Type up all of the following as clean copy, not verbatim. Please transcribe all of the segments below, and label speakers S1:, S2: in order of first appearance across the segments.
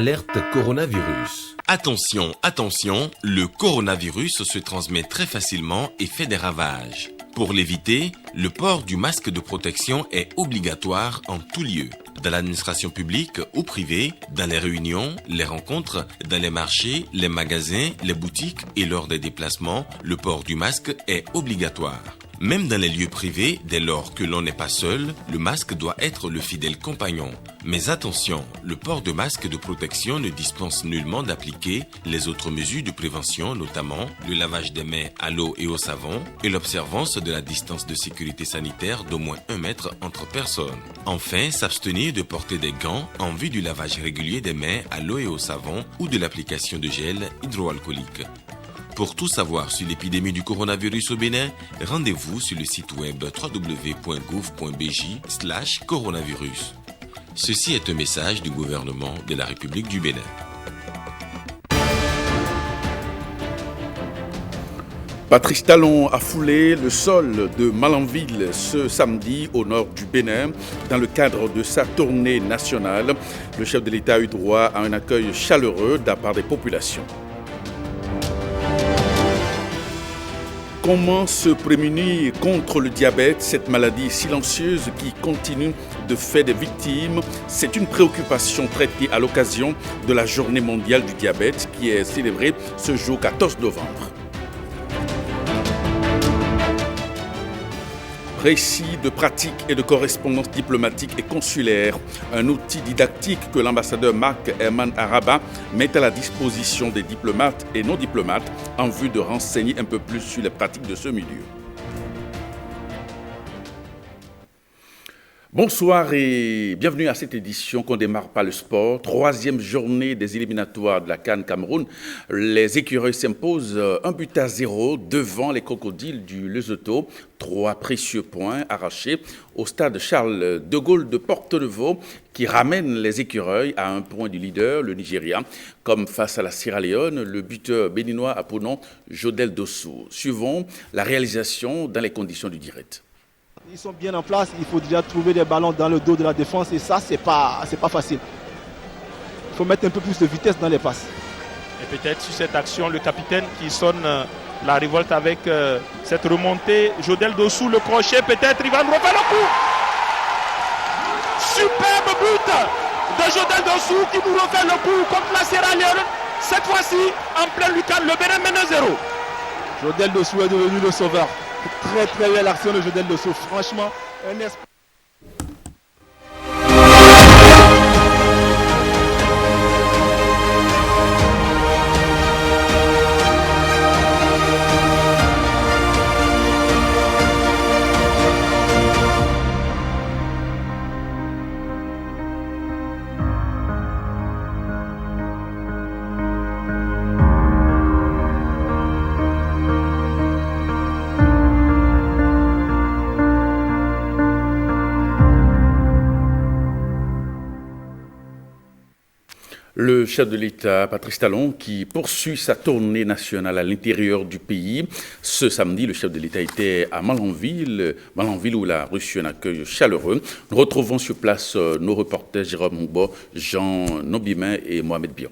S1: Alerte coronavirus.
S2: Attention, attention, le coronavirus se transmet très facilement et fait des ravages. Pour l'éviter, le port du masque de protection est obligatoire en tout lieu. Dans l'administration publique ou privée, dans les réunions, les rencontres, dans les marchés, les magasins, les boutiques et lors des déplacements, le port du masque est obligatoire. Même dans les lieux privés, dès lors que l'on n'est pas seul, le masque doit être le fidèle compagnon. Mais attention, le port de masque de protection ne dispense nullement d'appliquer les autres mesures de prévention, notamment le lavage des mains à l'eau et au savon et l'observance de la distance de sécurité sanitaire d'au moins 1 mètre entre personnes. Enfin, s'abstenir de porter des gants en vue du lavage régulier des mains à l'eau et au savon ou de l'application de gel hydroalcoolique. Pour tout savoir sur l'épidémie du coronavirus au Bénin, rendez-vous sur le site web www.gouv.bj/coronavirus. Ceci est un message du gouvernement de la République du Bénin.
S3: Patrice Talon a foulé le sol de Malanville ce samedi au nord du Bénin. Dans le cadre de sa tournée nationale, le chef de l'État a eu droit à un accueil chaleureux de la part des populations. Comment se prémunir contre le diabète, cette maladie silencieuse qui continue de faire des victimes? C'est une préoccupation traitée à l'occasion de la Journée mondiale du diabète qui est célébrée ce jour 14 novembre. Récits de pratiques et de correspondance diplomatique et consulaire, un outil didactique que l'ambassadeur Marc Herman Araba met à la disposition des diplomates et non-diplomates en vue de renseigner un peu plus sur les pratiques de ce milieu. Bonsoir et bienvenue à cette édition qu'on démarre par le sport. 3e journée des éliminatoires de la CAN Cameroun. Les écureuils s'imposent 1-0 devant les crocodiles du Lesotho. 3 précieux points arrachés au stade Charles de Gaulle de Porto-Novo qui ramène les écureuils à 1 point du leader, le Nigeria. Comme face à la Sierra Leone, le buteur béninois a pour nom Jodel Dossou. Suivons la réalisation dans les conditions du direct.
S4: Ils sont bien en place, il faut déjà trouver des ballons dans le dos de la défense et ça, c'est pas facile. Il faut mettre un peu plus de vitesse dans les passes.
S5: Et peut-être sur cette action, le capitaine qui sonne la révolte avec cette remontée. Jodel Dossou, le crochet, peut-être, il va nous refaire le coup. Superbe but de Jodel Dossou qui nous refait le coup contre la Sierra Leone. Cette fois-ci, en plein Lucan, le Bénin mène 1-0.
S4: Jodel Dossou est devenu le sauveur. Très très belle action de Jodel Dossou, franchement un espoir.
S3: Le chef de l'État, Patrice Talon, qui poursuit sa tournée nationale à l'intérieur du pays. Ce samedi, le chef de l'État était à Malanville où il a reçu un accueil chaleureux. Nous retrouvons sur place nos reporters Jérôme Moubo, Jean Nobimin et Mohamed Bion.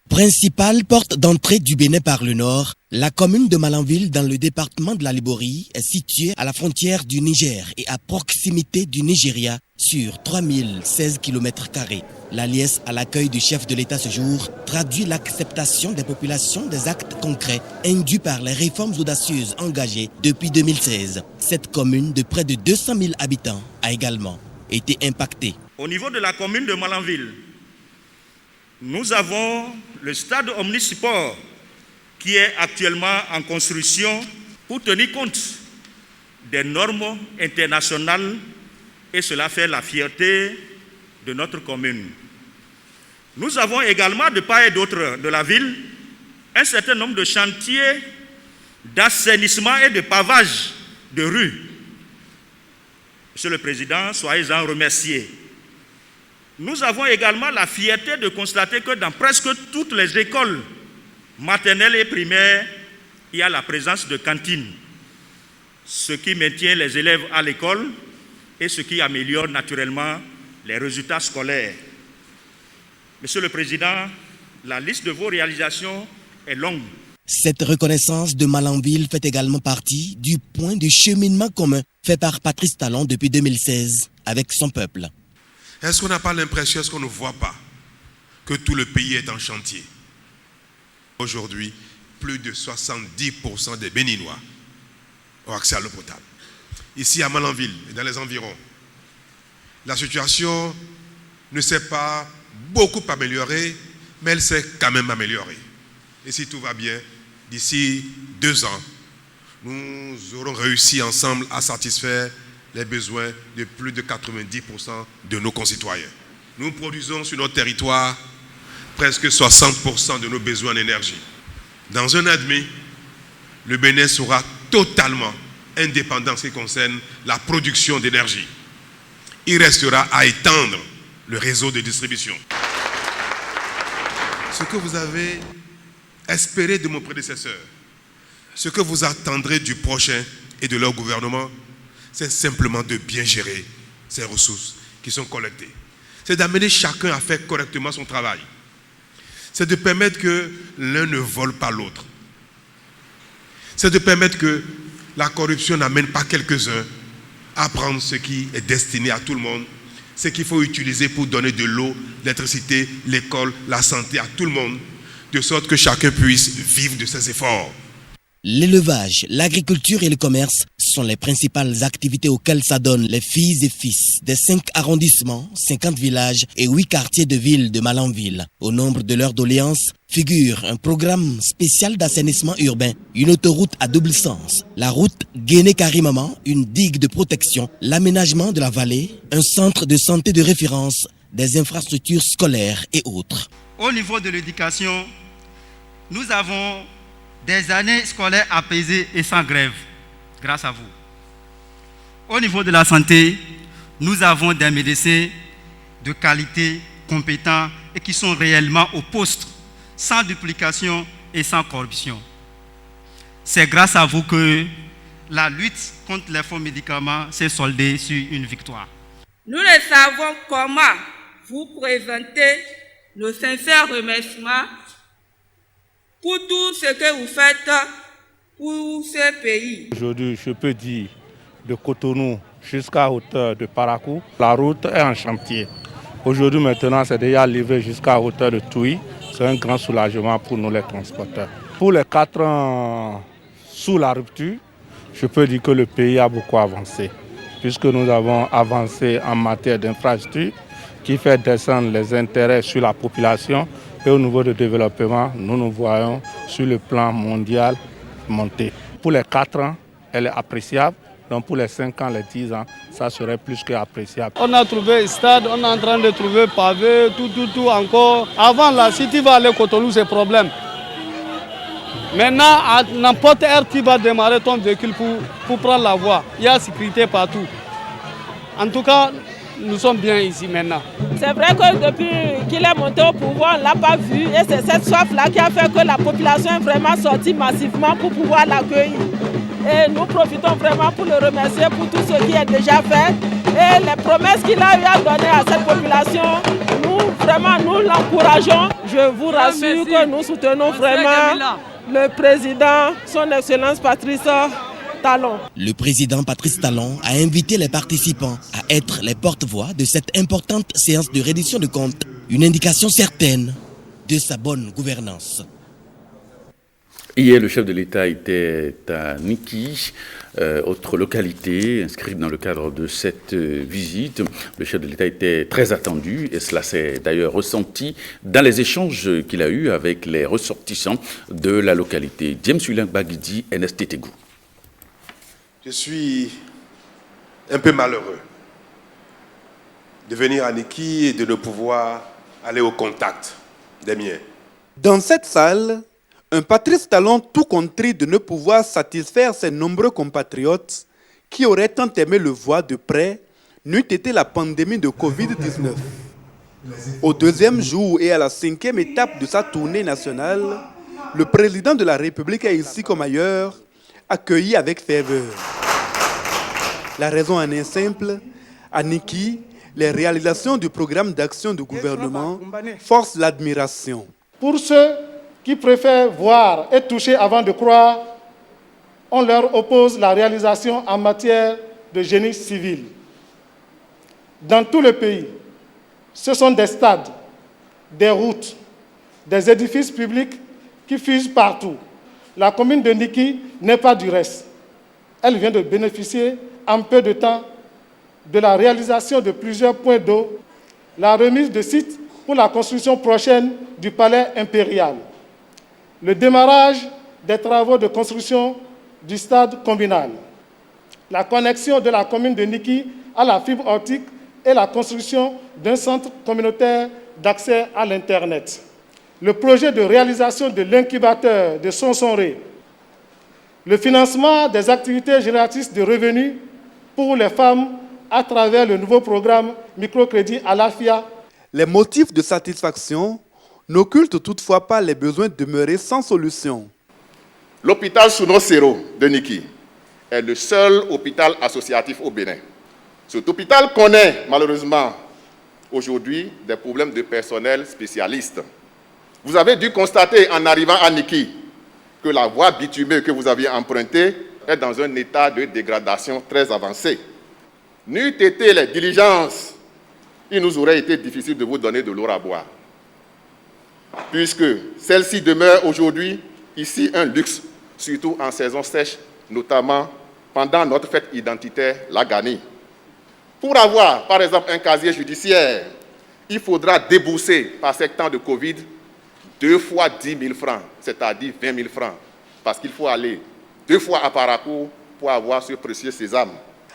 S6: Principale porte d'entrée du Bénin par le nord, la commune de Malanville dans le département de la Liborie est située à la frontière du Niger et à proximité du Nigeria sur 3016 km². La liesse à l'accueil du chef de l'État ce jour traduit l'acceptation des populations des actes concrets induits par les réformes audacieuses engagées depuis 2016. Cette commune de près de 200 000 habitants a également été impactée.
S7: Au niveau de la commune de Malanville, nous avons le stade omnisport qui est actuellement en construction pour tenir compte des normes internationales et cela fait la fierté de notre commune. Nous avons également de part et d'autre de la ville un certain nombre de chantiers d'assainissement et de pavage de rues. Monsieur le Président, soyez-en remerciés. Nous avons également la fierté de constater que dans presque toutes les écoles maternelles et primaires, il y a la présence de cantines, ce qui maintient les élèves à l'école et ce qui améliore naturellement les résultats scolaires. Monsieur le Président, la liste de vos réalisations est longue.
S6: Cette reconnaissance de Malanville fait également partie du point de cheminement commun fait par Patrice Talon depuis 2016 avec son peuple.
S8: Est-ce qu'on n'a pas l'impression, est-ce qu'on ne voit pas que tout le pays est en chantier? Aujourd'hui, plus de 70% des Béninois ont accès à l'eau potable. Ici à Malanville et dans les environs, la situation ne s'est pas beaucoup améliorée, mais elle s'est quand même améliorée. Et si tout va bien, d'ici 2 ans, nous aurons réussi ensemble à satisfaire les besoins de plus de 90% de nos concitoyens. Nous produisons sur notre territoire presque 60% de nos besoins en énergie. Dans un an et demi, le Bénin sera totalement indépendant en ce qui concerne la production d'énergie. Il restera à étendre le réseau de distribution. Ce que vous avez espéré de mon prédécesseur, ce que vous attendrez du prochain et de leur gouvernement, c'est simplement de bien gérer ces ressources qui sont collectées. C'est d'amener chacun à faire correctement son travail. C'est de permettre que l'un ne vole pas l'autre. C'est de permettre que la corruption n'amène pas quelques-uns à prendre ce qui est destiné à tout le monde, ce qu'il faut utiliser pour donner de l'eau, l'électricité, l'école, la santé à tout le monde, de sorte que chacun puisse vivre de ses efforts.
S6: L'élevage, l'agriculture et le commerce sont les principales activités auxquelles s'adonnent les filles et fils des 5 arrondissements, 50 villages et 8 quartiers de ville de Malanville. Au nombre de leurs doléances figure un programme spécial d'assainissement urbain, une autoroute à double sens, la route Guéné-Karimama, une digue de protection, l'aménagement de la vallée, un centre de santé de référence, des infrastructures scolaires et autres.
S9: Au niveau de l'éducation, nous avons des années scolaires apaisées et sans grève, grâce à vous. Au niveau de la santé, nous avons des médecins de qualité, compétents et qui sont réellement au poste, sans duplication et sans corruption. C'est grâce à vous que la lutte contre les faux médicaments s'est soldée sur une victoire.
S10: Nous ne savons comment vous présenter nos sincères remerciements pour tout ce que vous faites pour ce pays.
S5: Aujourd'hui, je peux dire, de Cotonou jusqu'à hauteur de Parakou, la route est en chantier. Aujourd'hui, maintenant, c'est déjà livré jusqu'à hauteur de Touy. C'est un grand soulagement pour nous, les transporteurs. Pour les 4 ans sous la rupture, je peux dire que le pays a beaucoup avancé, puisque nous avons avancé en matière d'infrastructure, qui fait descendre les intérêts sur la population. Et au niveau du développement, nous nous voyons sur le plan mondial monter. Pour les 4 ans, elle est appréciable. Donc pour les 5 ans, les 10 ans, ça serait plus qu'appréciable.
S4: On a trouvé stade, on est en train de trouver pavé, tout encore. Avant là, si tu vas aller à Cotonou, c'est problème. Maintenant, à n'importe heure, tu vas démarrer ton véhicule pour prendre la voie. Il y a sécurité partout. En tout cas, nous sommes bien ici maintenant.
S10: C'est vrai que depuis qu'il est monté au pouvoir, on ne l'a pas vu. Et c'est cette soif-là qui a fait que la population est vraiment sortie massivement pour pouvoir l'accueillir. Et nous profitons vraiment pour le remercier pour tout ce qui est déjà fait. Et les promesses qu'il a eu à donner à cette population, nous l'encourageons. Je vous rassure que nous soutenons vraiment le président, son Excellence Patrice Talon.
S6: Le président Patrice Talon a invité les participants à être les porte-voix de cette importante séance de reddition de comptes, une indication certaine de sa bonne gouvernance.
S3: Hier, le chef de l'État était à Niki, autre localité inscrite dans le cadre de cette visite. Le chef de l'État était très attendu et cela s'est d'ailleurs ressenti dans les échanges qu'il a eus avec les ressortissants de la localité. James William Bagidi, NSTTGU.
S8: Je suis un peu malheureux de venir à Niki et de ne pouvoir aller au contact des miens.
S11: Dans cette salle, un Patrice Talon tout contrit de ne pouvoir satisfaire ses nombreux compatriotes qui auraient tant aimé le voir de près, n'eût été la pandémie de Covid-19. Au 2e jour et à la 5e étape de sa tournée nationale, Le président de la République est ici comme ailleurs, accueilli avec ferveur. La raison en est simple, à Niki, les réalisations du programme d'action du gouvernement forcent l'admiration.
S12: Pour ceux qui préfèrent voir et toucher avant de croire, on leur oppose la réalisation en matière de génie civil. Dans tout le pays, ce sont des stades, des routes, des édifices publics qui fusent partout. La commune de Niki n'est pas du reste. Elle vient de bénéficier en peu de temps de la réalisation de plusieurs points d'eau, la remise de sites pour la construction prochaine du palais impérial, le démarrage des travaux de construction du stade communal, la connexion de la commune de Niki à la fibre optique et la construction d'un centre communautaire d'accès à l'Internet, le projet de réalisation de l'incubateur de Sonsonré, le financement des activités génératrices de revenus pour les femmes à travers le nouveau programme microcrédit à l'AFIA.
S11: Les motifs de satisfaction n'occultent toutefois pas les besoins demeurés sans solution.
S13: L'hôpital Souno-Sero de Niki est le seul hôpital associatif au Bénin. Cet hôpital connaît malheureusement aujourd'hui des problèmes de personnel spécialiste. Vous avez dû constater en arrivant à Niki que la voie bitumeuse que vous aviez empruntée est dans un état de dégradation très avancé. N'eût été les diligences, il nous aurait été difficile de vous donner de l'eau à boire. Puisque celle-ci demeure aujourd'hui ici un luxe, surtout en saison sèche, notamment pendant notre fête identitaire, la Gani. Pour avoir, par exemple, un casier judiciaire, il faudra débourser, par ce temps de Covid, 2 fois 10 000 francs, c'est-à-dire 20 000 francs, parce qu'il faut aller 2 fois à Parakou pour avoir ce précieux sésame.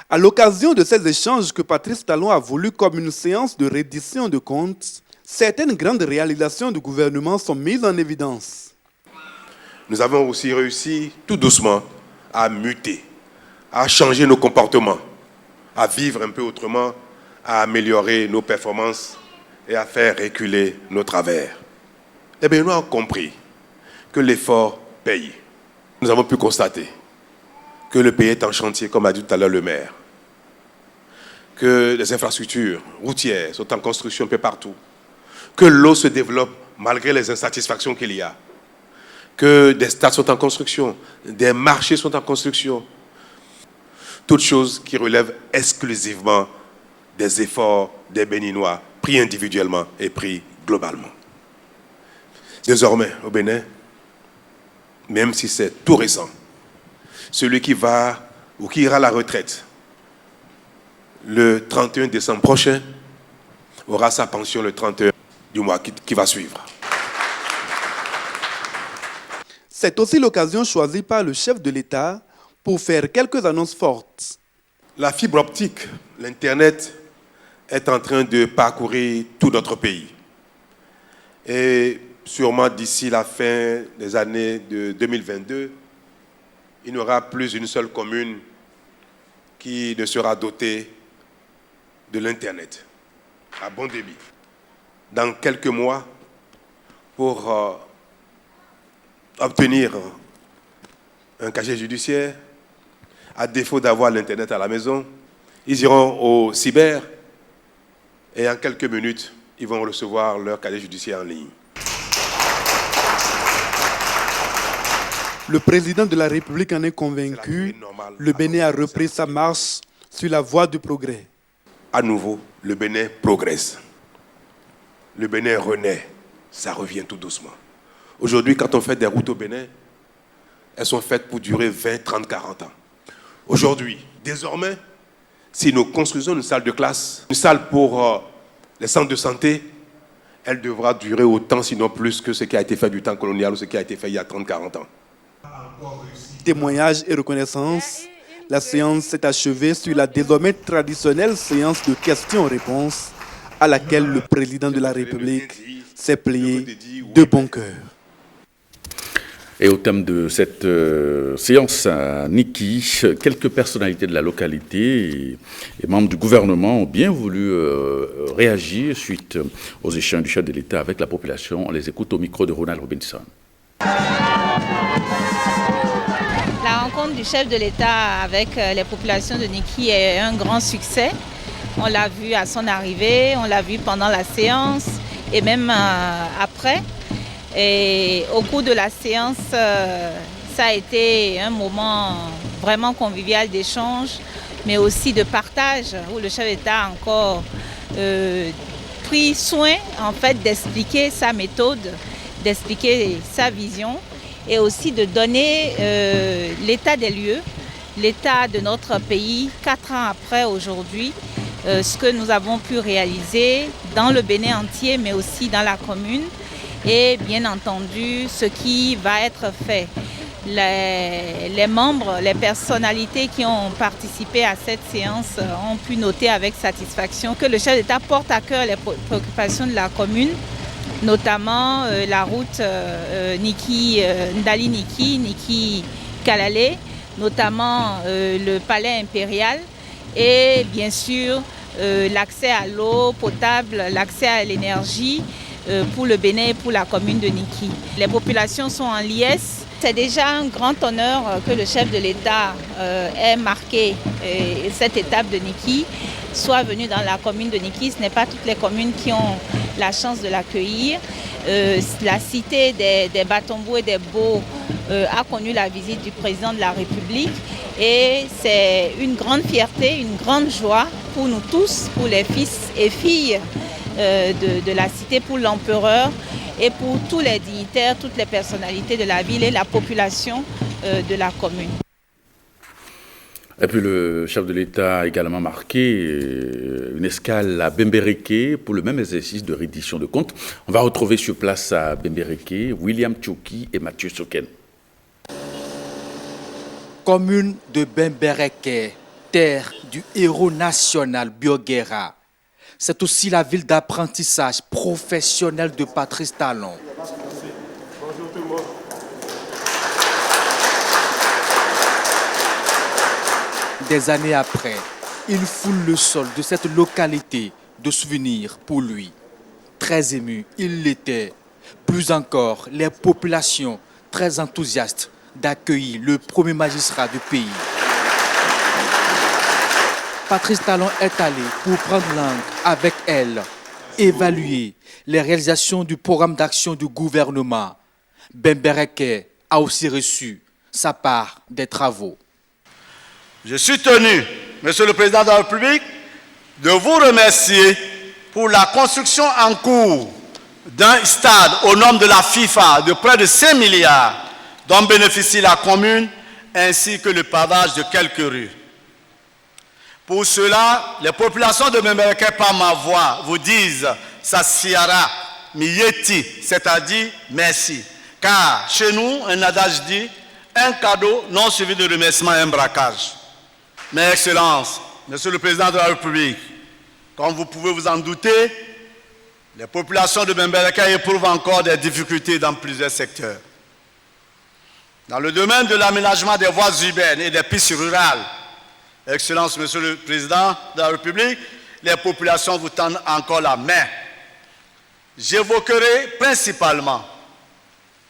S11: À l'occasion de ces échanges que Patrice Talon a voulu comme une séance de reddition de comptes, certaines grandes réalisations du gouvernement sont mises en évidence.
S8: Nous avons aussi réussi tout doucement à muter, à changer nos comportements, à vivre un peu autrement, à améliorer nos performances et à faire reculer nos travers. Eh bien, nous avons compris que l'effort paye. Nous avons pu constater que le pays est en chantier, comme a dit tout à l'heure le maire, que les infrastructures routières sont en construction un peu partout, que l'eau se développe malgré les insatisfactions qu'il y a, que des stades sont en construction, des marchés sont en construction, toutes choses qui relèvent exclusivement des efforts des Béninois, pris individuellement et pris globalement. Désormais, au Bénin, même si c'est tout récent, celui qui va ou qui ira à la retraite le 31 décembre prochain aura sa pension le 31 du mois qui va suivre.
S11: C'est aussi l'occasion choisie par le chef de l'État pour faire quelques annonces fortes.
S8: La fibre optique, l'Internet, est en train de parcourir tout notre pays. Et sûrement d'ici la fin des années de 2022, il n'y aura plus une seule commune qui ne sera dotée de l'Internet à bon débit. Dans quelques mois, pour obtenir un casier judiciaire, à défaut d'avoir l'Internet à la maison, ils iront au cyber et en quelques minutes, ils vont recevoir leur casier judiciaire en ligne.
S11: Le président de la République en est convaincu. Le Bénin a repris sa marche sur la voie du progrès.
S8: À nouveau, le Bénin progresse. Le Bénin renaît. Ça revient tout doucement. Aujourd'hui, quand on fait des routes au Bénin, elles sont faites pour durer 20, 30, 40 ans. Aujourd'hui, désormais, si nous construisons une salle de classe, une salle pour les centres de santé, elle devra durer autant, sinon plus, que ce qui a été fait du temps colonial ou ce qui a été fait il y a 30, 40 ans.
S11: Témoignages et reconnaissance, la séance s'est achevée sur la désormais traditionnelle séance de questions-réponses à laquelle le président de la République s'est plié de bon cœur.
S3: Et au thème de cette séance à Niki, quelques personnalités de la localité et membres du gouvernement ont bien voulu réagir suite aux échanges du chef de l'État avec la population. On les écoute au micro de Ronald Robinson.
S14: du chef de l'État avec les populations de Niki est un grand succès. On l'a vu à son arrivée, on l'a vu pendant la séance et même après. Et au cours de la séance, ça a été un moment vraiment convivial d'échange, mais aussi de partage, où le chef d'État a encore pris soin en fait, d'expliquer sa méthode, d'expliquer sa vision et aussi de donner l'état des lieux, l'état de notre pays 4 ans après aujourd'hui, ce que nous avons pu réaliser dans le Bénin entier, mais aussi dans la commune, et bien entendu ce qui va être fait. Les membres, les personnalités qui ont participé à cette séance ont pu noter avec satisfaction que le chef d'État porte à cœur les préoccupations de la commune, notamment la route Ndali-Niki, Niki-Kalale, notamment le palais impérial et bien sûr l'accès à l'eau potable, l'accès à l'énergie pour le Bénin et pour la commune de Niki. Les populations sont en liesse. C'est déjà un grand honneur que le chef de l'État ait marqué cette étape de Niki, soit venu dans la commune de Niki. Ce n'est pas toutes les communes qui ont la chance de l'accueillir. La cité des Batombo et des Beaux a connu la visite du président de la République et c'est une grande fierté, une grande joie pour nous tous, pour les fils et filles de la cité, pour l'empereur et pour tous les dignitaires, toutes les personnalités de la ville et la population de la commune.
S3: Et puis le chef de l'État a également marqué une escale à Bembereke pour le même exercice de reddition de comptes. On va retrouver sur place à Bembereke William Tchoki et Mathieu Soken.
S15: Commune de Bembereke, terre du héros national Bioguera. C'est aussi la ville d'apprentissage professionnel de Patrice Talon.
S12: Bonjour tout le monde.
S15: Des années après, il foule le sol de cette localité de souvenirs pour lui. Très ému, il l'était. Plus encore, les populations très enthousiastes d'accueillir le premier magistrat du pays. Patrice Talon est allé pour prendre langue avec elle, évaluer les réalisations du programme d'action du gouvernement. Bembereke a aussi reçu sa part des travaux.
S16: Je suis tenu, Monsieur le Président de la République, de vous remercier pour la construction en cours d'un stade au nom de la FIFA de près de 5 milliards dont bénéficie la commune ainsi que le pavage de quelques rues. Pour cela, les populations de Bembereke par ma voix vous disent Sassiara Miyeti, c'est-à-dire merci. Car chez nous, un adage dit un cadeau non suivi de remerciement est un braquage. Mais Excellence, Monsieur le Président de la République, comme vous pouvez vous en douter, les populations de Bembereke éprouvent encore des difficultés dans plusieurs secteurs. Dans le domaine de l'aménagement des voies urbaines et des pistes rurales, Excellence, Monsieur le Président de la République, les populations vous tendent encore la main. J'évoquerai principalement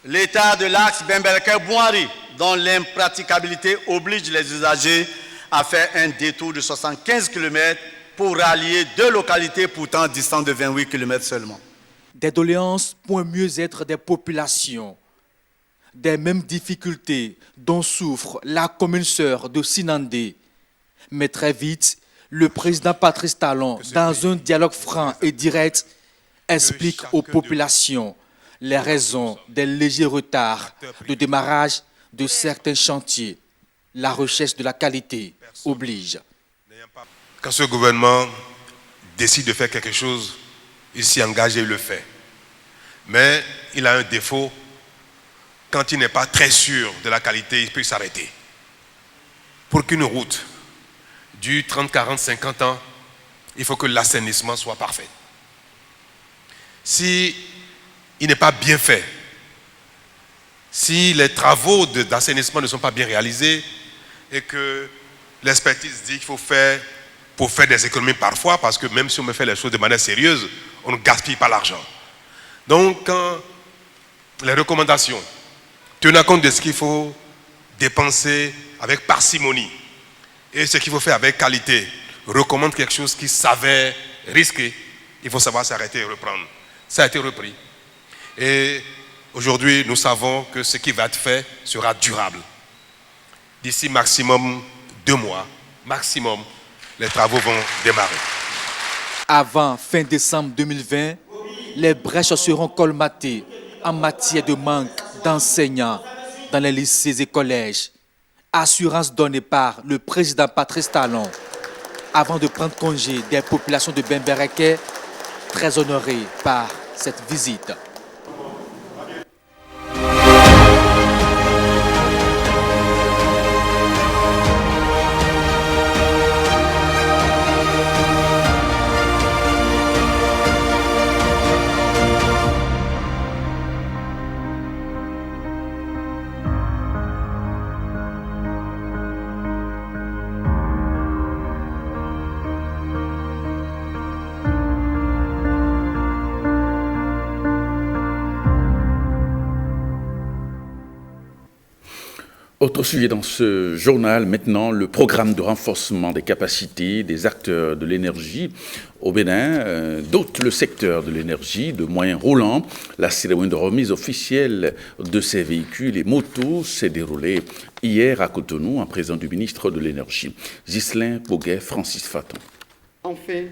S16: l'état de l'axe Bembereke-Bouari, dont l'impraticabilité oblige les usagers à faire un détour de 75 km pour rallier 2 localités pourtant distantes de 28 km seulement.
S15: Des doléances pour un mieux-être des populations. Des mêmes difficultés dont souffre la commune sœur de Sinandé. Mais très vite, le président Patrice Talon, dans un dialogue franc et direct, explique aux populations les raisons des légers retards de démarrage de certains chantiers. La recherche de la qualité oblige.
S8: Quand ce gouvernement décide de faire quelque chose, il s'y engage et il le fait. Mais il a un défaut. Quand il n'est pas très sûr de la qualité, il peut s'arrêter. Pour qu'une route dure 30, 40, 50 ans, il faut que l'assainissement soit parfait. Si il n'est pas bien fait, si les travaux d'assainissement ne sont pas bien réalisés et que l'expertise dit qu'il faut faire pour faire des économies parfois, parce que même si on me fait les choses de manière sérieuse, on ne gaspille pas l'argent. Donc, quand les recommandations tenant compte de ce qu'il faut dépenser avec parcimonie. Et ce qu'il faut faire avec qualité recommande quelque chose qui s'avère risqué. Il faut savoir s'arrêter et reprendre. Ça a été repris. Et aujourd'hui, nous savons que ce qui va être fait sera durable. D'ici maximum 2 mois, maximum, les travaux vont démarrer.
S15: Avant fin décembre 2020, les brèches seront colmatées en matière de manque d'enseignants dans les lycées et collèges. Assurance donnée par le président Patrice Talon avant de prendre congé des populations de Bembereke, très honorées par cette visite.
S3: Autre sujet dans ce journal, maintenant, le programme de renforcement des capacités des acteurs de l'énergie au Bénin, dote le secteur de l'énergie de moyens roulants. La cérémonie de remise officielle de ces véhicules et motos s'est déroulée hier à Cotonou en présence du ministre de l'Énergie, Ghislain Boguet, Francis Faton.
S17: Enfin,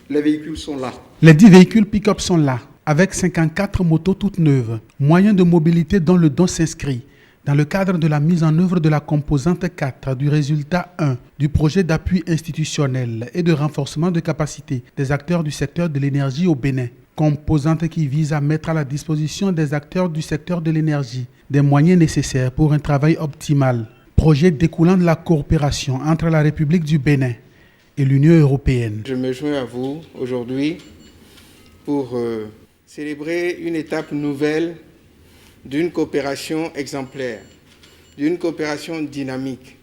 S17: les véhicules sont là.
S18: Les 10 véhicules pick-up sont là, avec 54 motos toutes neuves, moyens de mobilité dont le don s'inscrit dans le cadre de la mise en œuvre de la composante 4 du résultat 1 du projet d'appui institutionnel et de renforcement de capacité des acteurs du secteur de l'énergie au Bénin. Composante qui vise à mettre à la disposition des acteurs du secteur de l'énergie des moyens nécessaires pour un travail optimal. Projet découlant de la coopération entre la République du Bénin et l'Union européenne.
S17: Je me joins à vous aujourd'hui pour célébrer une étape nouvelle d'une coopération exemplaire, d'une coopération dynamique,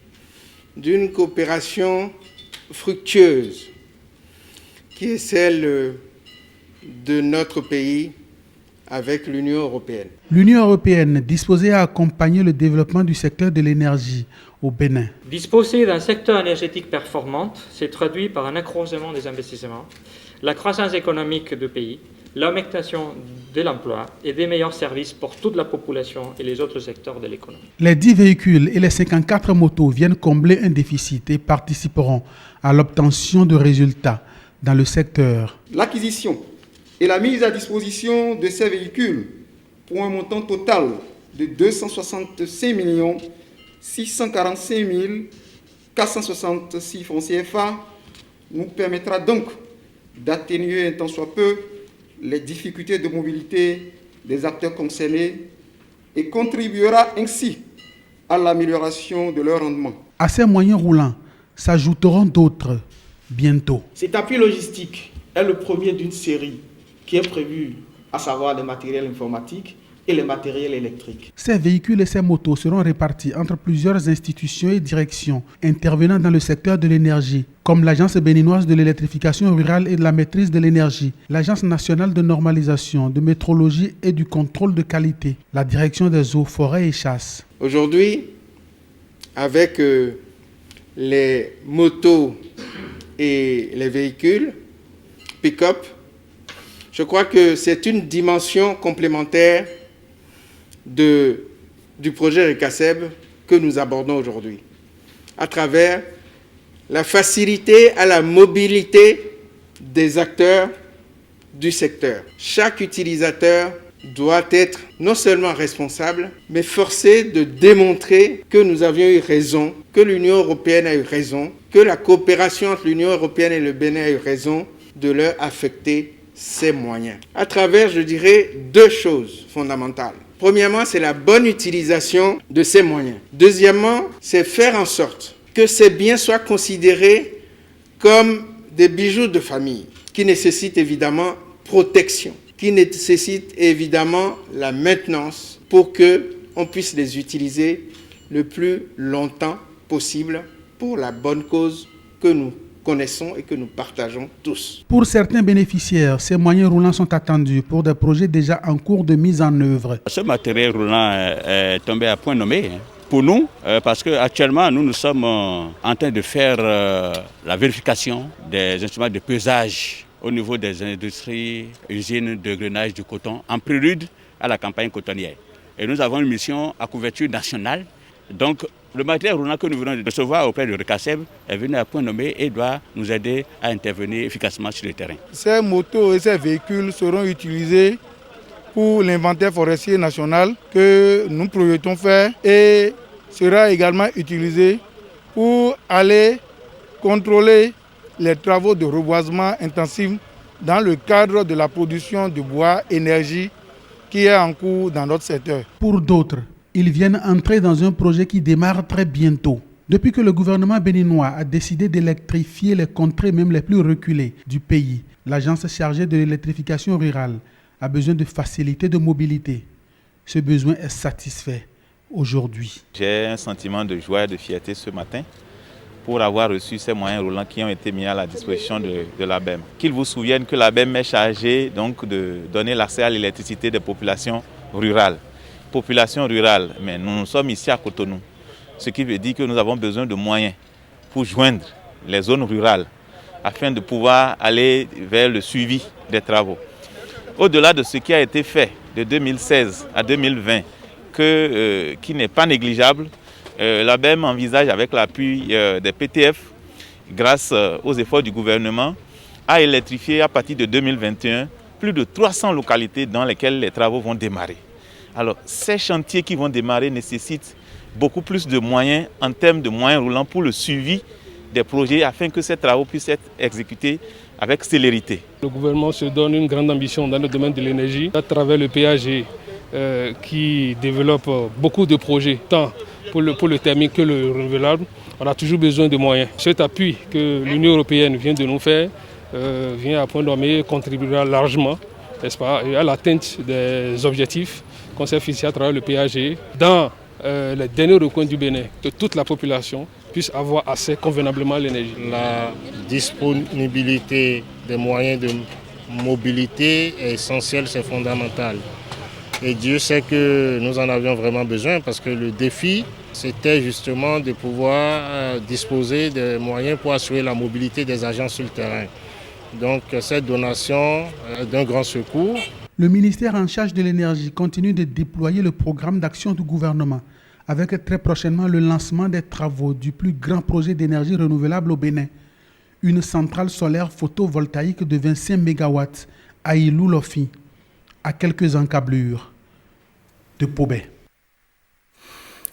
S17: d'une coopération fructueuse, qui est celle de notre pays avec l'Union européenne.
S18: L'Union européenne, disposée à accompagner le développement du secteur de l'énergie au Bénin.
S19: Disposer d'un secteur énergétique performant s'est traduit par un accroissement des investissements, la croissance économique du pays, l'augmentation de l'emploi et des meilleurs services pour toute la population et les autres secteurs de l'économie.
S18: Les 10 véhicules et les 54 motos viennent combler un déficit et participeront à l'obtention de résultats dans le secteur.
S17: L'acquisition et la mise à disposition de ces véhicules pour un montant total de 265 645 466 francs CFA nous permettra donc d'atténuer un tant soit peu les difficultés de mobilité des acteurs concernés et contribuera ainsi à l'amélioration de leur rendement.
S18: À ces moyens roulants s'ajouteront d'autres bientôt.
S20: Cet appui logistique est le premier d'une série qui est prévue, à savoir les matériels informatiques et les matériels électriques.
S18: Ces véhicules et ces motos seront répartis entre plusieurs institutions et directions intervenant dans le secteur de l'énergie, comme l'Agence béninoise de l'électrification rurale et de la maîtrise de l'énergie, l'Agence nationale de normalisation, de métrologie et du contrôle de qualité, la Direction des eaux, forêts et chasses.
S17: Aujourd'hui, avec les motos et les véhicules pick-up, je crois que c'est une dimension complémentaire du projet RECASEB que nous abordons aujourd'hui, à travers la facilité à la mobilité des acteurs du secteur. Chaque utilisateur doit être non seulement responsable, mais forcé de démontrer que nous avions eu raison, que l'Union européenne a eu raison, que la coopération entre l'Union européenne et le Bénin a eu raison de leur affecter ces moyens. À travers, je dirais, 2 choses fondamentales. Premièrement, c'est la bonne utilisation de ces moyens. Deuxièmement, c'est faire en sorte que ces biens soient considérés comme des bijoux de famille qui nécessitent évidemment protection, qui nécessitent évidemment la maintenance pour qu'on puisse les utiliser le plus longtemps possible pour la bonne cause que nous connaissons et que nous partageons tous.
S18: Pour certains bénéficiaires, ces moyens roulants sont attendus pour des projets déjà en cours de mise en œuvre.
S21: Ce matériel roulant est tombé à point nommé pour nous parce qu'actuellement, nous sommes en train de faire la vérification des instruments de pesage au niveau des industries, usines de grainage du coton, en prélude à la campagne cotonnière. Et nous avons une mission à couverture nationale. Donc, le matériel roulant que nous venons de recevoir auprès de RECASEB est venu à point nommé et doit nous aider à intervenir efficacement sur le terrain.
S22: Ces motos et ces véhicules seront utilisés pour l'inventaire forestier national que nous projetons faire et sera également utilisé pour aller contrôler les travaux de reboisement intensif dans le cadre de la production de bois énergie qui est en cours dans notre secteur.
S18: Pour d'autres, ils viennent entrer dans un projet qui démarre très bientôt. Depuis que le gouvernement béninois a décidé d'électrifier les contrées même les plus reculées du pays, l'agence chargée de l'électrification rurale a besoin de facilité de mobilité. Ce besoin est satisfait aujourd'hui.
S23: J'ai un sentiment de joie et de fierté ce matin pour avoir reçu ces moyens roulants qui ont été mis à la disposition de l'ABEM. Qu'ils vous souviennent que l'ABEM est chargée donc de donner l'accès à l'électricité des populations rurales. Population rurale, mais nous sommes ici à Cotonou, ce qui veut dire que nous avons besoin de moyens pour joindre les zones rurales afin de pouvoir aller vers le suivi des travaux. Au-delà de ce qui a été fait de 2016 à 2020, qui n'est pas négligeable, l'ABEM envisage avec l'appui des PTF, grâce aux efforts du gouvernement, à électrifier à partir de 2021 plus de 300 localités dans lesquelles les travaux vont démarrer. Alors, ces chantiers qui vont démarrer nécessitent beaucoup plus de moyens en termes de moyens roulants pour le suivi des projets afin que ces travaux puissent être exécutés avec célérité.
S24: Le gouvernement se donne une grande ambition dans le domaine de l'énergie à travers le PAG qui développe beaucoup de projets, tant pour le thermique que le renouvelable. On a toujours besoin de moyens. Cet appui que l'Union européenne vient de nous faire vient à point nommé et contribuera largement, n'est-ce pas, à l'atteinte des objectifs qu'on s'est fixés à travers le PAG dans les derniers recoins du Bénin, que toute la population puisse avoir accès convenablement à l'énergie.
S25: La disponibilité des moyens de mobilité est essentielle, c'est fondamental. Et Dieu sait que nous en avions vraiment besoin parce que le défi, c'était justement de pouvoir disposer des moyens pour assurer la mobilité des agents sur le terrain. Donc cette donation est d'un grand secours.
S18: Le ministère en charge de l'énergie continue de déployer le programme d'action du gouvernement avec très prochainement le lancement des travaux du plus grand projet d'énergie renouvelable au Bénin, une centrale solaire photovoltaïque de 25 MW à Ilou-Lofi, à quelques encablures de Pobé.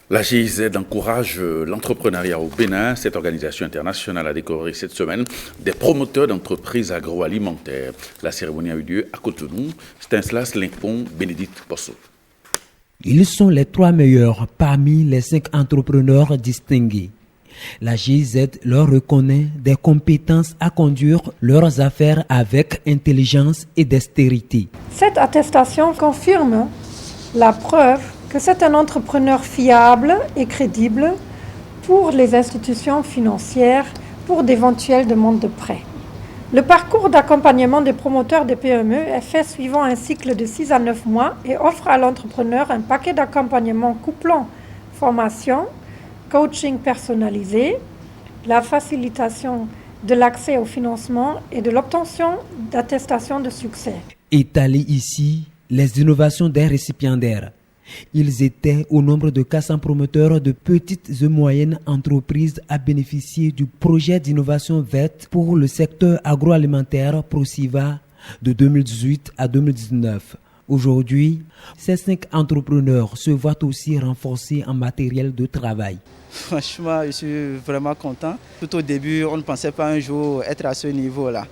S3: La GIZ encourage l'entrepreneuriat au Bénin. Cette organisation internationale a décoré cette semaine des promoteurs d'entreprises agroalimentaires. La cérémonie a eu lieu à Cotonou. Stanislas Limpon, Bénédicte Posso.
S26: Ils sont les 3 meilleurs parmi les 5 entrepreneurs distingués. La GIZ leur reconnaît des compétences à conduire leurs affaires avec intelligence et dextérité.
S27: Cette attestation confirme la preuve que c'est un entrepreneur fiable et crédible pour les institutions financières pour d'éventuelles demandes de prêts. Le parcours d'accompagnement des promoteurs des PME est fait suivant un cycle de 6 à 9 mois et offre à l'entrepreneur un paquet d'accompagnement couplant formation, coaching personnalisé, la facilitation de l'accès au financement et de l'obtention d'attestations de succès.
S26: Étalées ici, les innovations des récipiendaires. Ils étaient au nombre de 400 promoteurs de petites et moyennes entreprises à bénéficier du projet d'innovation verte pour le secteur agroalimentaire ProSiva de 2018 à 2019. Aujourd'hui, ces 5 entrepreneurs se voient aussi renforcés en matériel de travail.
S28: Franchement, je suis vraiment content. Tout au début, on ne pensait pas un jour être à ce niveau-là.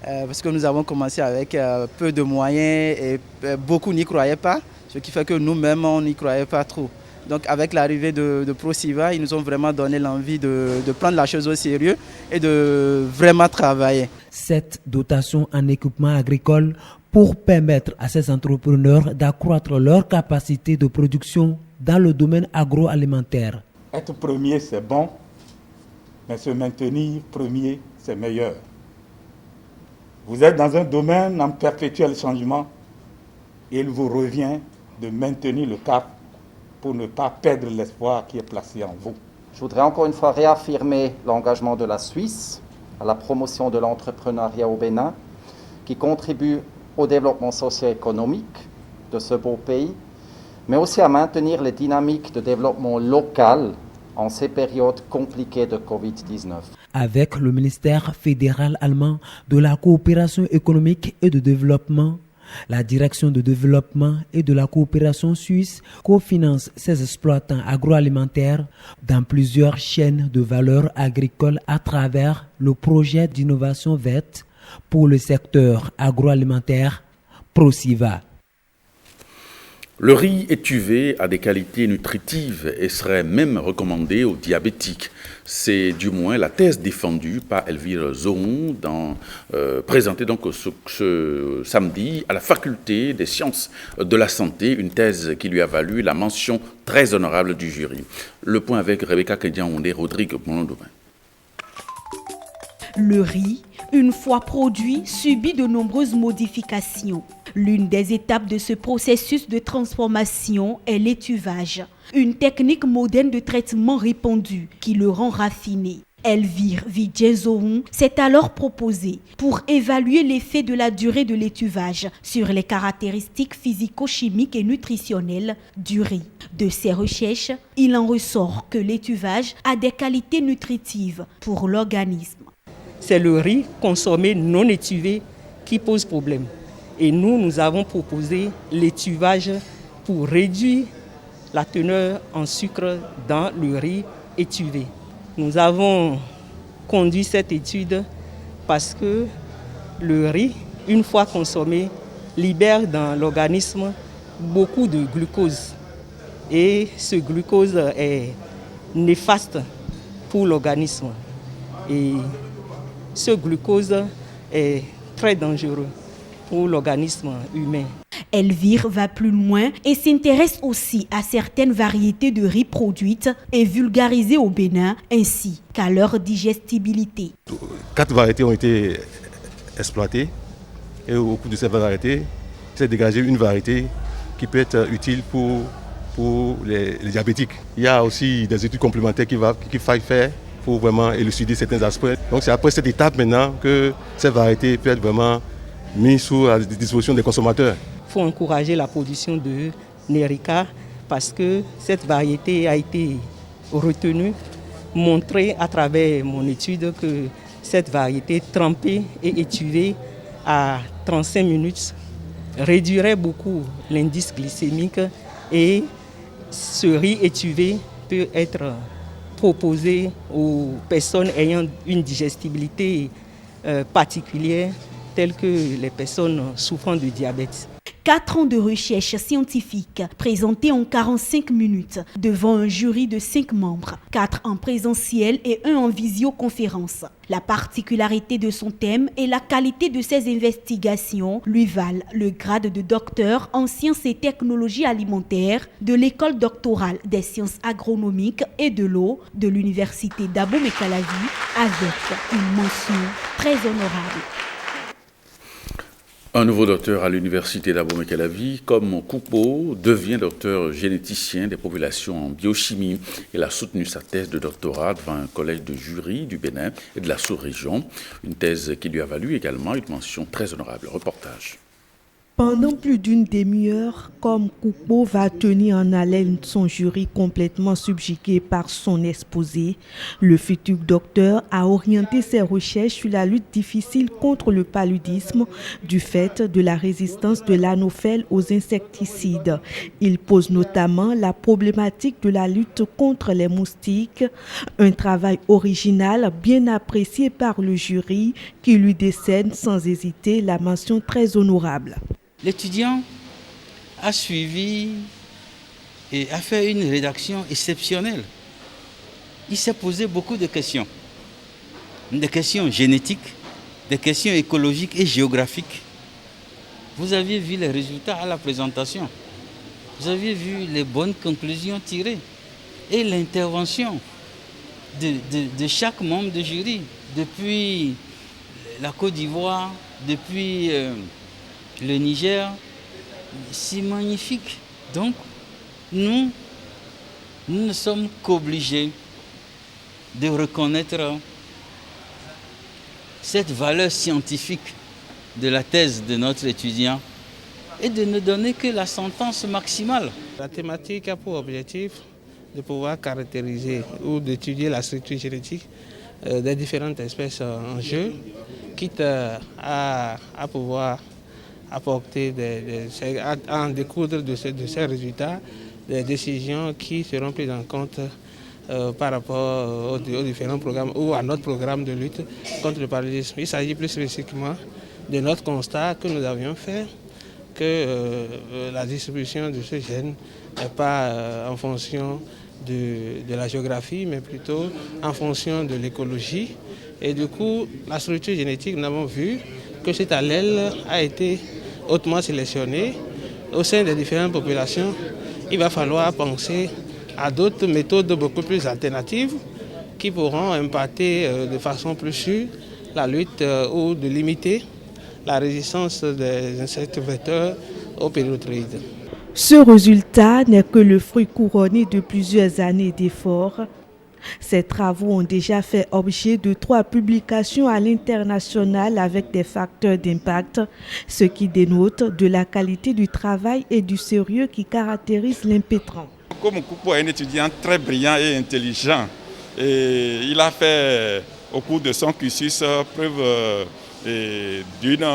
S28: Parce que nous avons commencé avec peu de moyens et beaucoup n'y croyaient pas. Ce qui fait que nous-mêmes, on n'y croyait pas trop. Donc avec l'arrivée de ProSiva, ils nous ont vraiment donné l'envie de prendre la chose au sérieux et de vraiment travailler.
S26: Cette dotation en équipement agricole pour permettre à ces entrepreneurs d'accroître leur capacité de production dans le domaine agroalimentaire.
S29: Être premier, c'est bon, mais se maintenir premier, c'est meilleur. Vous êtes dans un domaine en perpétuel changement et il vous revient de maintenir le cap pour ne pas perdre l'espoir qui est placé en vous.
S1: Je voudrais encore une fois réaffirmer l'engagement de la Suisse à la promotion de l'entrepreneuriat au Bénin, qui contribue au développement socio-économique de ce beau pays, mais aussi à maintenir les dynamiques de développement local en ces périodes compliquées de Covid-19.
S26: Avec le ministère fédéral allemand de la coopération économique et de développement, la direction de développement et de la coopération suisse cofinance ces exploitants agroalimentaires dans plusieurs chaînes de valeur agricole à travers le projet d'innovation verte pour le secteur agroalimentaire ProSiva.
S3: Le riz étuvé a des qualités nutritives et serait même recommandé aux diabétiques. C'est du moins la thèse défendue par Elvire Zohon, présentée donc ce samedi à la faculté des sciences de la santé, une thèse qui lui a valu la mention très honorable du jury. Le point avec Rebecca Kedian-Ondé, Rodrigue Monondomain.
S2: Le riz, une fois produit, subit de nombreuses modifications. L'une des étapes de ce processus de transformation est l'étuvage, une technique moderne de traitement répandue qui le rend raffiné. Elvire Zohon s'est alors proposée pour évaluer l'effet de la durée de l'étuvage sur les caractéristiques physico-chimiques et nutritionnelles du riz. De ses recherches, il en ressort que l'étuvage a des qualités nutritives pour l'organisme.
S4: C'est le riz consommé non étuvé qui pose problème. Et nous avons proposé l'étuvage pour réduire la teneur en sucre dans le riz étuvé. Nous avons conduit cette étude parce que le riz, une fois consommé, libère dans l'organisme beaucoup de glucose. Et ce glucose est néfaste pour l'organisme. Et ce glucose est très dangereux pour l'organisme humain.
S2: Elvire va plus loin et s'intéresse aussi à certaines variétés de riz produites et vulgarisées au Bénin, ainsi qu'à leur digestibilité.
S5: 4 variétés ont été exploitées et au cours de ces variétés, il s'est dégagé une variété qui peut être utile pour les diabétiques. Il y a aussi des études complémentaires qu'il faille faire pour vraiment élucider certains aspects. Donc c'est après cette étape maintenant que ces variétés peuvent être vraiment mises sous la disposition des consommateurs.
S4: Il faut encourager la production de Nerica parce que cette variété a été retenue, montrée à travers mon étude que cette variété trempée et étuvée à 35 minutes réduirait beaucoup l'indice glycémique et ce riz étuvé peut être proposé aux personnes ayant une digestibilité particulière, telles que les personnes souffrant de diabète.
S2: 4 ans de recherche scientifique présentée en 45 minutes devant un jury de 5 membres, 4 en présentiel et 1 en visioconférence. La particularité de son thème et la qualité de ses investigations lui valent le grade de docteur en sciences et technologies alimentaires de l'école doctorale des sciences agronomiques et de l'eau de l'université d'Abomey-Calavi avec une mention très honorable.
S3: Un nouveau docteur à l'université d'Abomey-Calavi, comme Koupo, devient docteur généticien des populations en biochimie. Il a soutenu sa thèse de doctorat devant un collège de jury du Bénin et de la sous-région. Une thèse qui lui a valu également une mention très honorable. Reportage.
S6: Pendant plus d'une demi-heure, comme Koupo va tenir en haleine son jury complètement subjugué par son exposé, le futur docteur a orienté ses recherches sur la lutte difficile contre le paludisme du fait de la résistance de l'anophèle aux insecticides. Il pose notamment la problématique de la lutte contre les moustiques, un travail original bien apprécié par le jury qui lui décerne sans hésiter la mention très honorable.
S7: L'étudiant a suivi et a fait une rédaction exceptionnelle. Il s'est posé beaucoup de questions. Des questions génétiques, des questions écologiques et géographiques. Vous aviez vu les résultats à la présentation. Vous aviez vu les bonnes conclusions tirées et l'intervention de chaque membre de jury, depuis la Côte d'Ivoire, depuis le Niger. C'est magnifique. Donc, nous, nous ne sommes qu'obligés de reconnaître cette valeur scientifique de la thèse de notre étudiant et de ne donner que la sentence maximale.
S8: La thématique a pour objectif de pouvoir caractériser ou d'étudier la structure génétique des différentes espèces en jeu, quitte à pouvoir apporter, à en découdre de ces résultats, des décisions qui seront prises en compte par rapport aux différents programmes ou à notre programme de lutte contre le paludisme. Il s'agit plus spécifiquement de notre constat que nous avions fait que la distribution de ce gène n'est pas en fonction de la géographie, mais plutôt en fonction de l'écologie. Et du coup, la structure génétique, nous avons vu que cet allèle a été hautement sélectionné au sein des différentes populations. Il va falloir penser à d'autres méthodes beaucoup plus alternatives qui pourront impacter de façon plus sûre la lutte ou de limiter la résistance des insectes vecteurs aux périothéides.
S6: Ce résultat n'est que le fruit couronné de plusieurs années d'efforts. Ces travaux ont déjà fait objet de 3 publications à l'international avec des facteurs d'impact, ce qui dénote de la qualité du travail et du sérieux qui caractérise l'impétrant.
S29: Comme Koupo est un étudiant très brillant et intelligent, et il a fait au cours de son cursus preuve d'une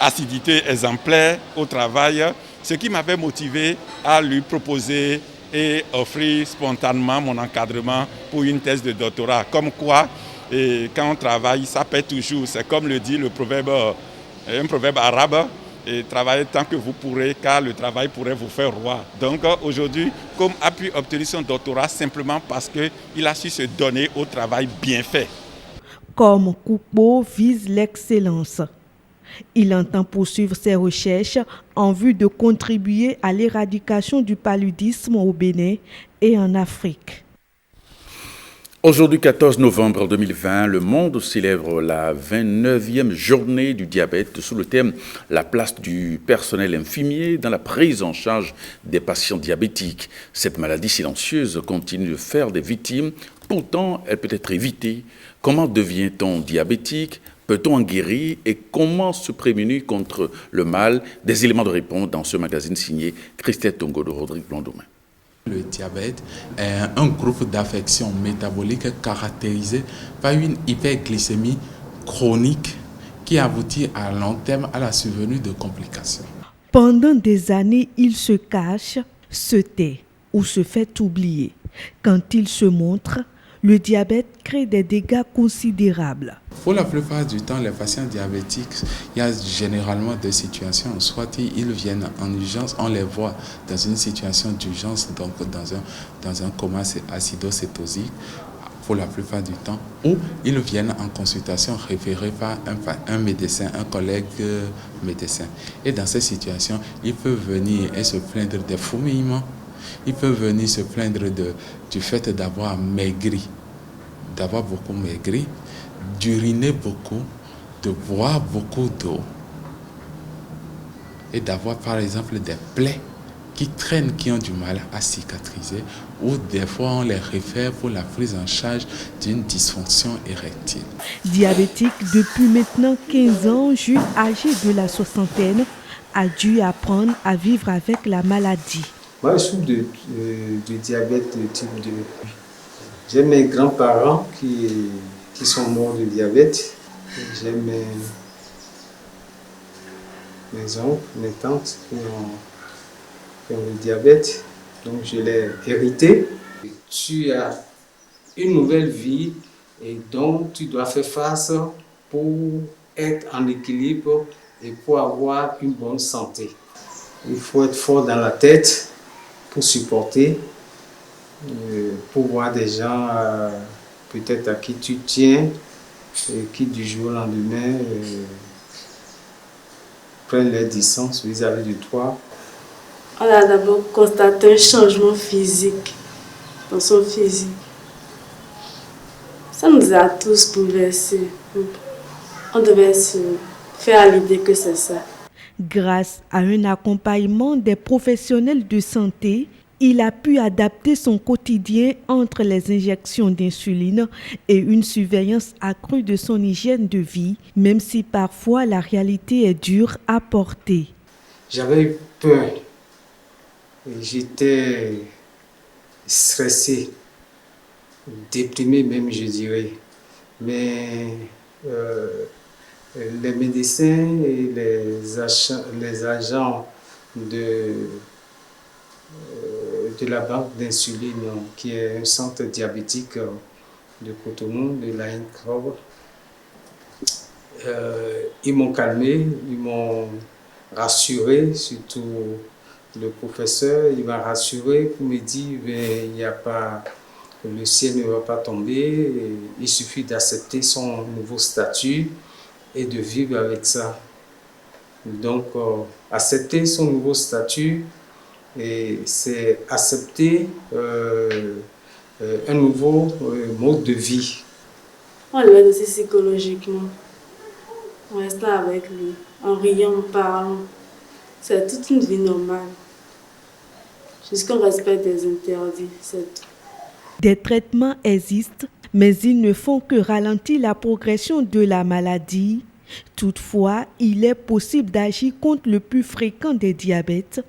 S29: assiduité exemplaire au travail, ce qui m'avait motivé à lui proposer et offrir spontanément mon encadrement pour une thèse de doctorat. Comme quoi, quand on travaille, ça paie toujours. C'est comme le dit le proverbe, un proverbe arabe, et travaillez tant que vous pourrez, car le travail pourrait vous faire roi. Donc aujourd'hui, comme a pu obtenir son doctorat simplement parce qu'il a su se donner au travail bien fait.
S6: Comme Koupo vise l'excellence, il entend poursuivre ses recherches en vue de contribuer à l'éradication du paludisme au Bénin et en Afrique.
S3: Aujourd'hui, 14 novembre 2020, le monde célèbre la 29e journée du diabète sous le thème « La place du personnel infirmier dans la prise en charge des patients diabétiques ». Cette maladie silencieuse continue de faire des victimes, pourtant elle peut être évitée. Comment devient-on diabétique ? Peut-on en guérir et comment se prémunir contre le mal? Des éléments de réponse dans ce magazine signé Christelle Tongo de Rodrigue Blondomain.
S9: Le diabète est un groupe d'affections métaboliques caractérisé par une hyperglycémie chronique qui aboutit à long terme à la survenue de complications.
S6: Pendant des années, il se cache, se tait ou se fait oublier. Quand il se montre, le diabète crée des dégâts considérables.
S9: Pour la plupart du temps, les patients diabétiques, il y a généralement des situations, soit ils viennent en urgence, on les voit dans une situation d'urgence, donc dans un coma acidocétosique, pour la plupart du temps, ou ils viennent en consultation référés par un médecin, un collègue médecin. Et dans ces situations, ils peuvent venir et se plaindre des fourmillements. Ils peuvent venir se plaindre du fait d'avoir maigri, d'avoir beaucoup maigri, d'uriner beaucoup, de boire beaucoup d'eau et d'avoir par exemple des plaies qui traînent, qui ont du mal à cicatriser, ou des fois on les réfère pour la prise en charge d'une dysfonction érectile.
S6: Diabétique depuis maintenant 15 ans, Jules, âgé de la soixantaine, a dû apprendre à vivre avec la maladie.
S10: Moi, je souffre du diabète de type 2. J'ai mes grands-parents qui sont morts de diabète. J'ai mes oncles, mes tantes qui ont le diabète. Donc, je l'ai hérité. Tu as une nouvelle vie et donc tu dois faire face pour être en équilibre et pour avoir une bonne santé. Il faut être fort dans la tête pour supporter, pour voir des gens peut-être à qui tu tiens et qui du jour au lendemain prennent leur distance vis-à-vis de toi.
S11: On a d'abord constaté un changement physique dans son physique. Ça nous a tous bouleversés. On devait se faire à l'idée que c'est ça.
S6: Grâce à un accompagnement des professionnels de santé, il a pu adapter son quotidien entre les injections d'insuline et une surveillance accrue de son hygiène de vie, même si parfois la réalité est dure à porter.
S10: J'avais eu peur. J'étais stressé, déprimé même, je dirais. Mais les médecins et les agents de la banque d'insuline, qui est un centre diabétique de Cotonou, de l'AINCROB, ils m'ont calmé, ils m'ont rassuré, surtout le professeur, il m'a rassuré pour me dire il n'y a pas, le ciel ne va pas tomber, il suffit d'accepter son nouveau statut et de vivre avec ça. Donc, accepter son nouveau statut, c'est accepter un nouveau mode de vie.
S11: On l'aide aussi psychologiquement, en restant avec lui, en riant, en parlant. C'est toute une vie normale. Jusqu'au respect des interdits, c'est tout.
S6: Des traitements existent, mais ils ne font que ralentir la progression de la maladie. Toutefois, il est possible d'agir contre le plus fréquent des diabètes,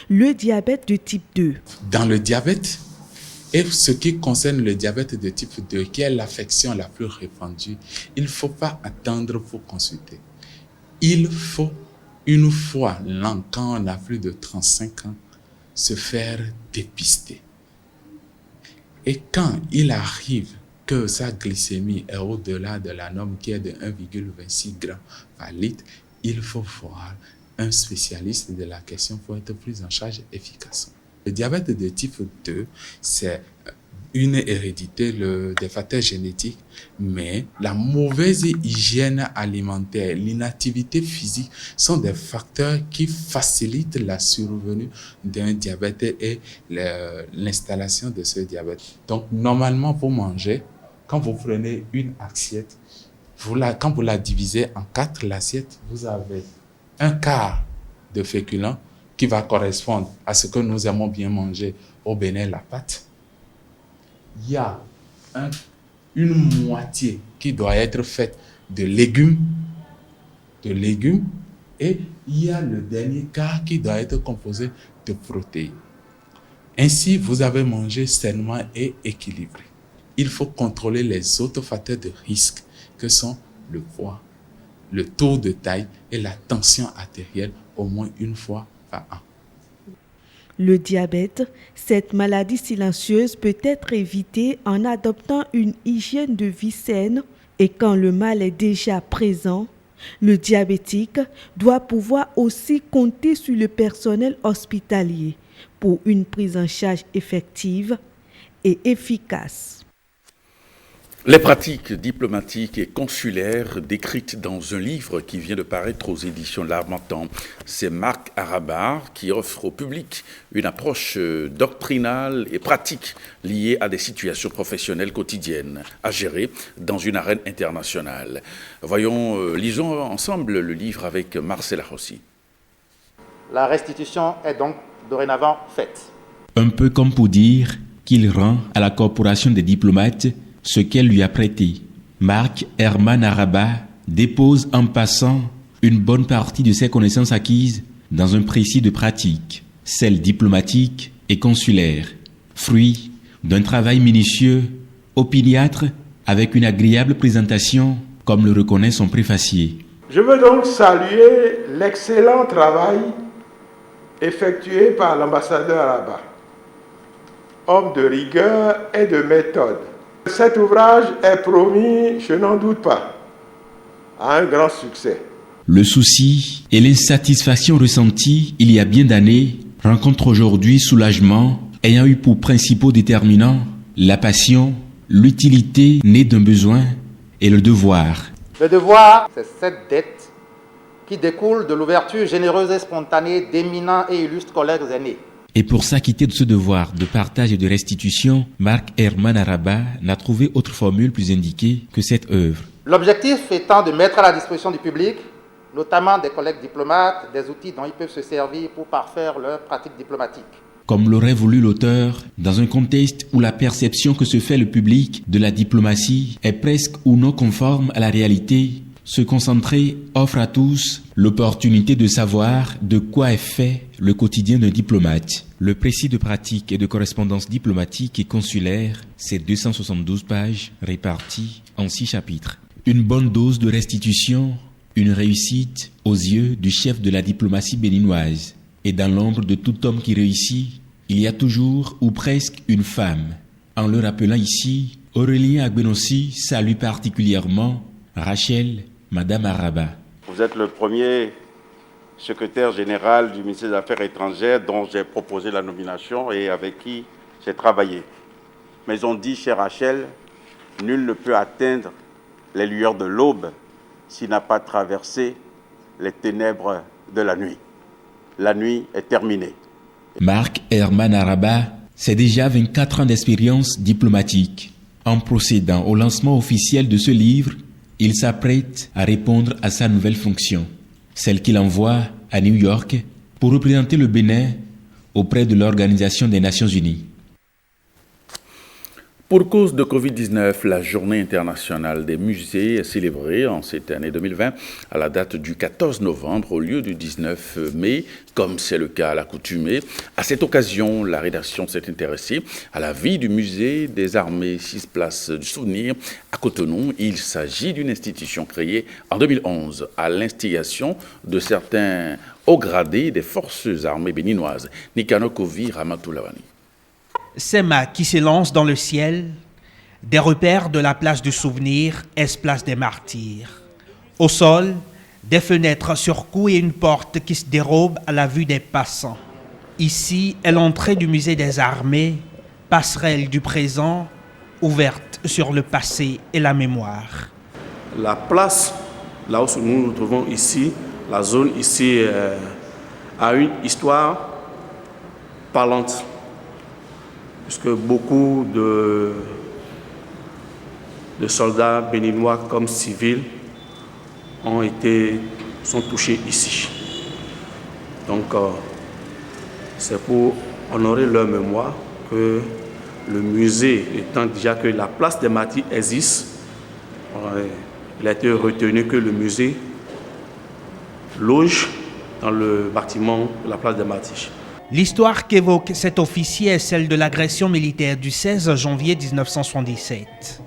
S6: le diabète de type 2.
S9: Dans le diabète, et ce qui concerne le diabète de type 2, qui est l'affection la plus répandue, il ne faut pas attendre pour consulter. Il faut, une fois l'an, quand on a plus de 35 ans, se faire dépister. Et quand il arrive que sa glycémie est au-delà de la norme qui est de 1,26 g par litre, il faut voir un spécialiste de la question pour être pris en charge efficacement. Le diabète de type 2, c'est une hérédité des facteurs génétiques, mais la mauvaise hygiène alimentaire, l'inactivité physique sont des facteurs qui facilitent la survenue d'un diabète et l'installation de ce diabète. Donc, normalement, pour manger, quand vous prenez une assiette, quand vous la divisez en 4, l'assiette, vous avez un quart de féculents qui va correspondre à ce que nous aimons bien manger au Bénin, la pâte. Il y a une moitié qui doit être faite de légumes, et il y a le dernier quart qui doit être composé de protéines. Ainsi, vous avez mangé sainement et équilibré. Il faut contrôler les autres facteurs de risque que sont le poids, le taux de taille et la tension artérielle au moins une fois par an.
S6: Le diabète, cette maladie silencieuse, peut être évitée en adoptant une hygiène de vie saine, et quand le mal est déjà présent, le diabétique doit pouvoir aussi compter sur le personnel hospitalier pour une prise en charge effective et efficace.
S3: Les pratiques diplomatiques et consulaires décrites dans un livre qui vient de paraître aux éditions L'Harmattan. C'est Marc Arabar qui offre au public une approche doctrinale et pratique liée à des situations professionnelles quotidiennes à gérer dans une arène internationale. Lisons ensemble le livre avec Marcela Rossi.
S1: La restitution est donc dorénavant faite.
S12: Un peu comme pour dire qu'il rend à la corporation des diplomates ce qu'elle lui a prêté. Marc Herman Arabar dépose en passant une bonne partie de ses connaissances acquises dans un précis de pratique, celle diplomatique et consulaire, fruit d'un travail minutieux, opiniâtre, avec une agréable présentation, comme le reconnaît son préfacier.
S13: Je veux donc saluer l'excellent travail effectué par l'ambassadeur Arabar, homme de rigueur et de méthode. Cet ouvrage est promis, je n'en doute pas, à un grand succès.
S12: Le souci et l'insatisfaction ressentis il y a bien d'années rencontrent aujourd'hui soulagement, ayant eu pour principaux déterminants la passion, l'utilité née d'un besoin et le devoir.
S1: Le devoir, c'est cette dette qui découle de l'ouverture généreuse et spontanée d'éminents et illustres collègues aînés.
S12: Et pour s'acquitter de ce devoir de partage et de restitution, Marc Herman Arabar n'a trouvé autre formule plus indiquée que cette œuvre.
S1: L'objectif étant de mettre à la disposition du public, notamment des collègues diplomates, des outils dont ils peuvent se servir pour parfaire leur pratique diplomatique.
S12: comme l'aurait voulu l'auteur, dans un contexte où la perception que se fait le public de la diplomatie est presque ou non conforme à la réalité. Se concentrer offre à tous l'opportunité de savoir de quoi est fait le quotidien d'un diplomate. Le précis de pratique et de correspondance diplomatique et consulaire, c'est 272 pages réparties en 6 chapitres. Une bonne dose de restitution, une réussite aux yeux du chef de la diplomatie béninoise. Et dans l'ombre de tout homme qui réussit, il y a toujours ou presque une femme. En le rappelant ici, Aurélien Agbenossi salue particulièrement Rachel, Madame Araba.
S14: Vous êtes le premier secrétaire général du ministère des Affaires étrangères dont j'ai proposé la nomination et avec qui j'ai travaillé. Mais on dit, chère Rachel, nul ne peut atteindre les lueurs de l'aube s'il n'a pas traversé les ténèbres de la nuit. La nuit est terminée.
S12: Marc Herman Araba, c'est déjà 24 ans d'expérience diplomatique. En procédant au lancement officiel de ce livre, il s'apprête à répondre à sa nouvelle fonction, celle qu'il envoie à New York pour représenter le Bénin auprès de l'Organisation des Nations Unies.
S3: Pour cause de Covid-19, la journée internationale des musées est célébrée en cette année 2020 à la date du 14 novembre au lieu du 19 mai, comme c'est le cas à l'accoutumée. À cette occasion, la rédaction s'est intéressée à la vie du musée des armées 6 places du souvenir à Cotonou. Il s'agit d'une institution créée en 2011 à l'instigation de certains hauts gradés des forces armées béninoises. Nikano Kovi Ramatoulawani.
S15: Ces mâts qui s'élancent dans le ciel, des repères de la place du souvenir, est-place des martyrs. Au sol, des fenêtres sur cou et une porte qui se dérobe à la vue des passants. Ici est l'entrée du musée des armées, passerelle du présent, ouverte sur le passé et la mémoire.
S16: La place, là où nous nous trouvons ici, la zone ici a une histoire parlante. Puisque beaucoup de soldats béninois comme civils sont touchés ici. Donc c'est pour honorer leur mémoire que le musée, étant déjà que la place des martyrs existe, il a été retenu que le musée loge dans le bâtiment de la place des martyrs.
S15: L'histoire qu'évoque cet officier est celle de l'agression militaire du 16 janvier 1977.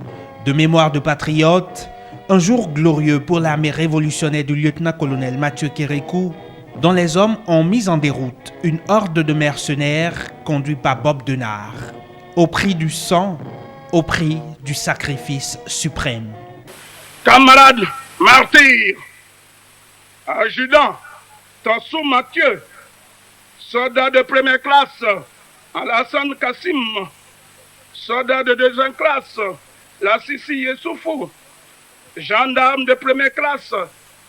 S15: De mémoire de patriote, un jour glorieux pour l'armée révolutionnaire du lieutenant-colonel Mathieu Kérékou, dont les hommes ont mis en déroute une horde de mercenaires conduits par Bob Denard, au prix du sang, au prix du sacrifice suprême.
S17: Camarades martyrs, adjudant Tansou Mathieu, soldat de première classe, Alassane Kassim, soldat de deuxième classe, Lassissi Yessoufou, gendarme de première classe,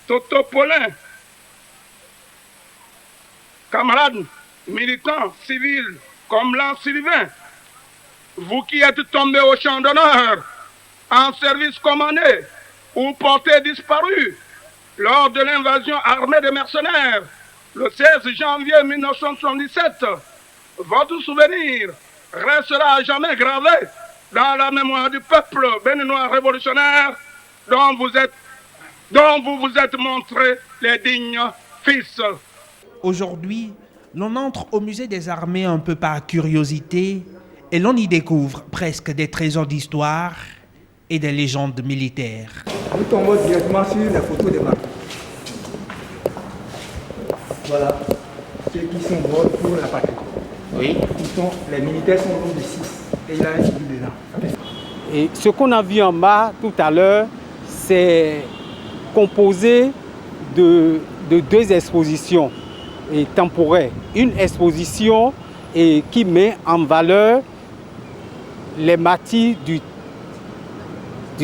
S17: Toto Paulin, camarades, militants, civils, comme l'an Sylvain, vous qui êtes tombés au champ d'honneur, en service commandé ou portés disparus lors de l'invasion armée des mercenaires, le 16 janvier 1977, votre souvenir restera à jamais gravé dans la mémoire du peuple béninois révolutionnaire dont vous vous êtes montrés les dignes fils.
S15: Aujourd'hui, l'on entre au musée des armées un peu par curiosité et l'on y découvre presque des trésors d'histoire et des légendes militaires.
S19: Nous tombons directement sur les photos des marques. Voilà, ceux qui sont morts pour la patrie. Oui. Les militaires sont au nombre de 6 et il y a un civil dedans.
S20: Et ce qu'on a vu en bas tout à l'heure, c'est composé de 2 expositions temporaires. Une exposition qui met en valeur les martyrs du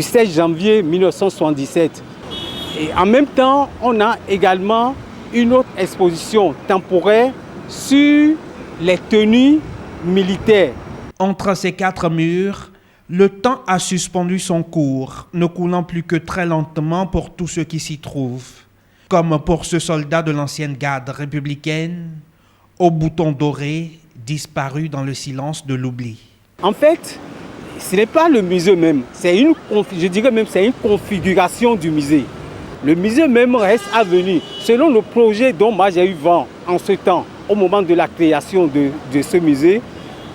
S20: 16 janvier 1977. Et en même temps, on a également une autre exposition temporaire sur les tenues militaires.
S15: Entre ces 4 murs, le temps a suspendu son cours, ne coulant plus que très lentement pour tous ceux qui s'y trouvent. Comme pour ce soldat de l'ancienne garde républicaine, au bouton doré, disparu dans le silence de l'oubli.
S20: En fait, ce n'est pas le musée même, je dirais même c'est une configuration du musée. Le musée même reste à venir. Selon le projet dont moi j'ai eu vent en ce temps, au moment de la création de ce musée,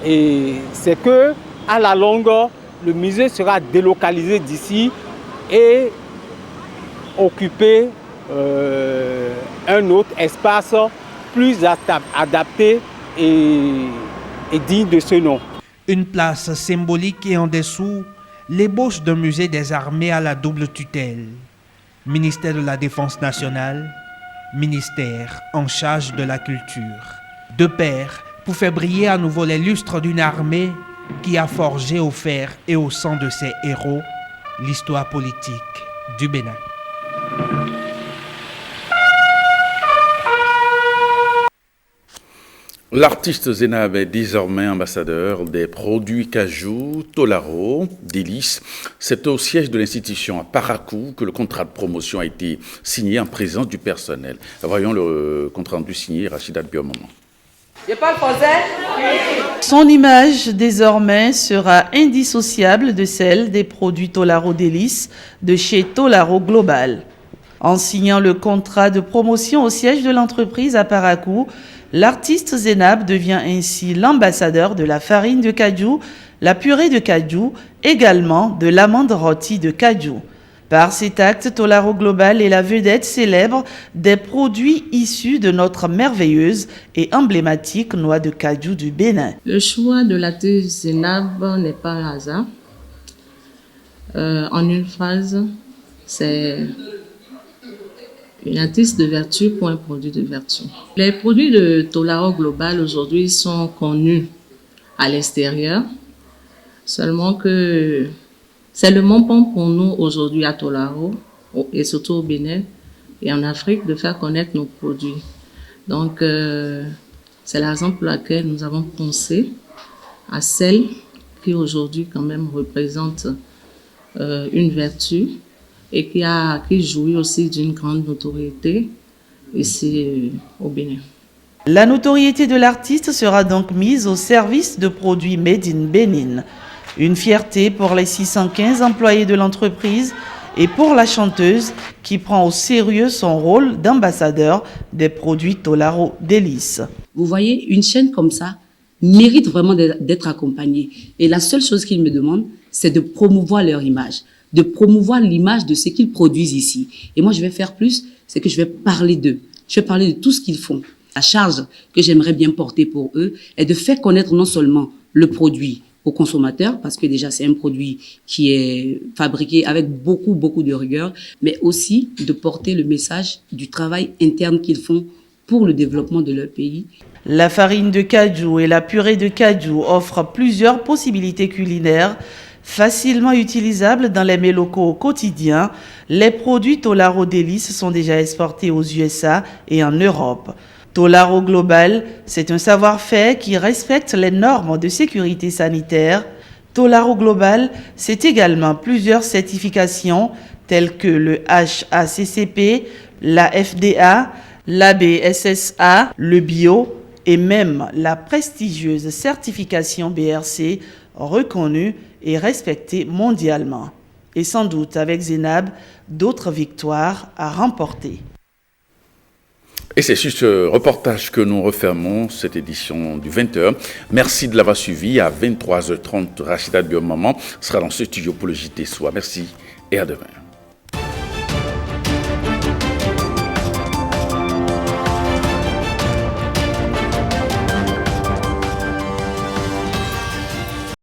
S20: et c'est que à la longue, le musée sera délocalisé d'ici et occuper un autre espace plus adapté et digne de ce nom.
S15: Une place symbolique et en dessous, l'ébauche d'un musée des armées à la double tutelle. Ministère de la Défense nationale, ministère en charge de la culture. De pair pour faire briller à nouveau les lustres d'une armée qui a forgé au fer et au sang de ses héros l'histoire politique du Bénin.
S3: L'artiste Zénab est désormais ambassadeur des produits cajou, Tolaro, Délices. C'est au siège de l'institution à Parakou que le contrat de promotion a été signé en présence du personnel. Voyons le contrat rendu signé, Rachida Biomama.
S18: Je parle français. Son image désormais sera indissociable de celle des produits Tolaro Délices de chez Tolaro Global. En signant le contrat de promotion au siège de l'entreprise à Parakou, l'artiste Zénab devient ainsi l'ambassadeur de la farine de cajou, la purée de cajou, également de l'amande rôtie de cajou. Par cet acte, Tolaro Global est la vedette célèbre des produits issus de notre merveilleuse et emblématique noix de cajou du Bénin.
S21: Le choix de l'artiste Zénab n'est pas un hasard. En une phrase, c'est une artiste de vertu pour un produit de vertu. Les produits de Tolaro Global aujourd'hui sont connus à l'extérieur, seulement que c'est le moment pour nous aujourd'hui à Tolaro et surtout au Bénin et en Afrique de faire connaître nos produits. Donc c'est la raison pour laquelle nous avons pensé à celle qui aujourd'hui quand même représente une vertu et qui jouit aussi d'une grande notoriété ici au Bénin.
S18: La notoriété de l'artiste sera donc mise au service de produits made in Bénin. Une fierté pour les 615 employés de l'entreprise et pour la chanteuse qui prend au sérieux son rôle d'ambassadeur des produits Tolaro Délices.
S22: Vous voyez, une chaîne comme ça mérite vraiment d'être accompagnée. Et la seule chose qu'ils me demandent, c'est de promouvoir leur image, de promouvoir l'image de ce qu'ils produisent ici. Et moi, je vais faire plus, c'est que je vais parler d'eux. Je vais parler de tout ce qu'ils font. La charge que j'aimerais bien porter pour eux est de faire connaître non seulement le produit aux consommateurs, parce que déjà c'est un produit qui est fabriqué avec beaucoup de rigueur, mais aussi de porter le message du travail interne qu'ils font pour le développement de leur pays.
S18: La farine de cajou et la purée de cajou offrent plusieurs possibilités culinaires facilement utilisables dans les mets locaux au quotidien. Les produits Tolaro Délices sont déjà exportés aux USA et en Europe. Tolaro Global, c'est un savoir-faire qui respecte les normes de sécurité sanitaire. Tolaro Global, c'est également plusieurs certifications telles que le HACCP, la FDA, l'ABSSA, le bio et même la prestigieuse certification BRC reconnue et respectée mondialement. Et sans doute avec Zénab, d'autres victoires à remporter.
S3: Et c'est sur ce reportage que nous refermons cette édition du 20h. Merci de l'avoir suivi. À 23h30, Rachida Biomama sera dans ce studio pour le JT Soir. Merci et à demain.